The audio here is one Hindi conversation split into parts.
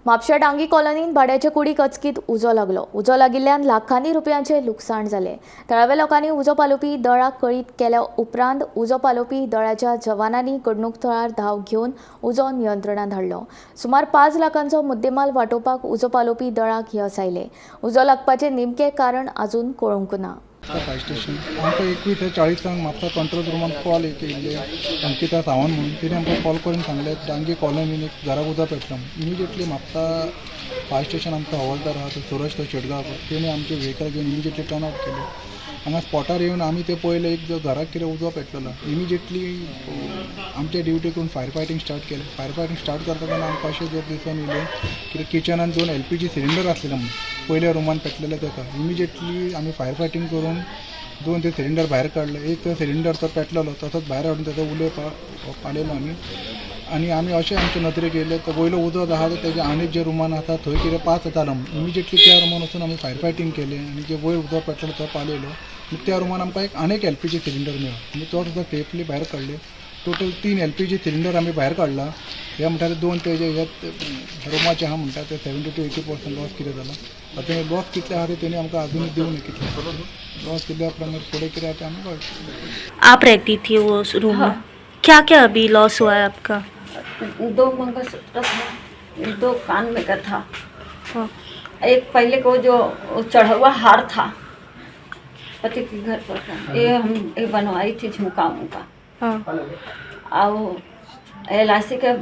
म्हापशा डांगी कॉलनीत भाड्याच्या कुडीक अचकीत उजो लागलो. उजो लागिल्ल्यान लाखांनी रुपयांचे लुकसाण जाले. थळाव्या लोकांनी उजो पालोवपी दळाक कळीत केल्या उपरांत उजो पालोवपी दळाच्या जवानांनी घडणूक थळार धांव घेवन उजो नियंत्रणात हाडलो. सुमार 5 लाखांचो मुद्देमाल वांटोवपाक उजो पालोवपी दळाक यश आयले. उजो लागपाचे नेमके कारण अजून कळूंक ना. फायर स्टेशन आमकां 21:40 म्हापसा कंट्रोल रुमान कॉल येयल्ले अंकिता सावंत म्हणून तिणें आमकां कॉल करून सांगलें डांगी कॉलनीन एक घराक उदक पेटलां. इमिजिएटली म्हापसा फायर स्टेशन आमकां हवालदार आहा तो सुरज तो शेटगांवकर तेणी आमचे व्हेकल घेवन इमिजिएटली टर्न आउट केले. हांगा स्पॉटार येवन आमी ते पळयलें एक जो घराक कितें उजो पेटलेलो. इमिजिएटली आमचे ड्युटी करून फायर फायटींग स्टार्ट केलें. फायर फायटींग स्टार्ट करता तेन्ना आमकां अशें जर दिसून येयलें की किचनान 2 LPG सिलिंडर आसलेले म्हणून पयल्या रुमान पेटलेले तेका. इमिजिएटली आमी फायर फायटींग करून 2 ते सिलिंडर भायर काडले. एक तो सिलिंडर तो पेटलेलो तसोच भायर हाडून तेजो उलो पाडयलो आनी आमी अशें आमचे नदरेक येयले तो वयलो उदक आहा तो तेजे आनीक जे रुमान आसा थंय कितें पास जातालो म्हणून इमिजिएटली त्या रुमान वचून आमी फायर फायटींग केलें आनी जे वयर उदक पेटलेलो तो पालयलो. त्या रुमान आमकां एक आनीक LPG सिलिंडर मेळ्ळो आनी तो सुद्दां सेफली भायर काडले. टोटल 3 LPG सिलिंडर आमी भायर काडला. हे म्हणटा 2 तेजे हे रुमाचे आहा म्हणटा ते 70 to 80% लॉस कितें जाला. आतां लॉस कितले आहा ते तेणी आमकां अजून दिवं कितले लॉस कितल्या प्रमाणे फुडें कितें आहा तें आमकां कळटा. आप रहती थी वो रूम में, क्या क्या अभी लॉस हुआ है आपका? 2 मंगलसूत्र था, 2 कान में का था, हाँ। एक पहले को जो चढ़ा हुआ हार था पति के घर पर का, ये हम बनवाई थी झुमका उमका, हाँ। और LIC के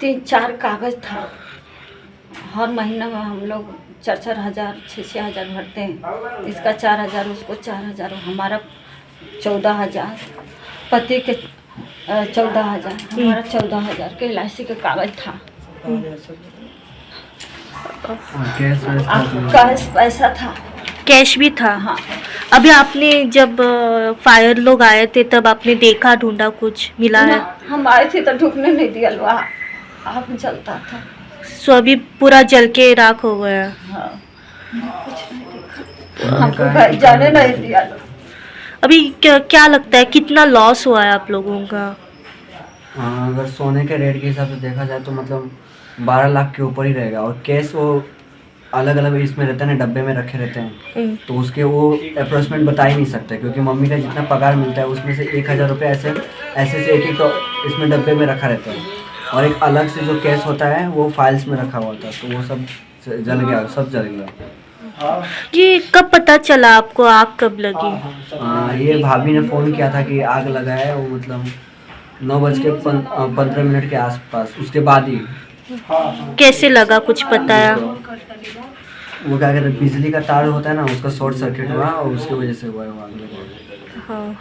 3-4 कागज था. हर महीना में हम लोग 4-4 हज़ार 6-6 हज़ार भरते हैं. इसका 4,000 उसको 4,000 हमारा 14,000 पति के 14,000 हमारा 14,000 के LIC के कागज था. कैश पैसा था. कैश भी था. हाँ. अभी आपने जब फायर लोग आए थे तब आपने देखा, ढूंढा, कुछ मिला है? हम आए थे तो ढुकने नहीं दिया. आग जलता था. सो अभी पूरा जल के राख हो गया. हाँ. कुछ नहीं देखा, हमको कहीं जाने नहीं दिया. अभी क्या लगता है कितना लॉस हुआ है आप लोगों का? अगर सोने के रेट के हिसाब से देखा जाए तो मतलब 12 लाख के ऊपर ही रहेगा. और कैश वो अलग अलग इसमें रहते हैं, डब्बे में रखे रहते हैं, तो उसके वो अप्रोक्सीमेट बता ही नहीं सकते क्योंकि मम्मी का जितना पगार मिलता है उसमें से 1,000 रुपये ऐसे से एक इसमें डब्बे में रखा रहता है. और एक अलग से जो कैश होता है वो फाइल्स में रखा हुआ था, तो वो सब जल गया, सब जल गया. ये कब पता चला आपको, आग कब लगी? ये भाभी ने फ़ोन किया था कि आग लगा है, वो मतलब 9:15 के आसपास. उसके बाद ही कैसे लगा, कुछ बताया? वो क्या कहते हैं, बिजली का तार होता है ना, उसका शॉर्ट सर्किट हुआ और उसकी वजह से हुआ है आग लगा. हाँ.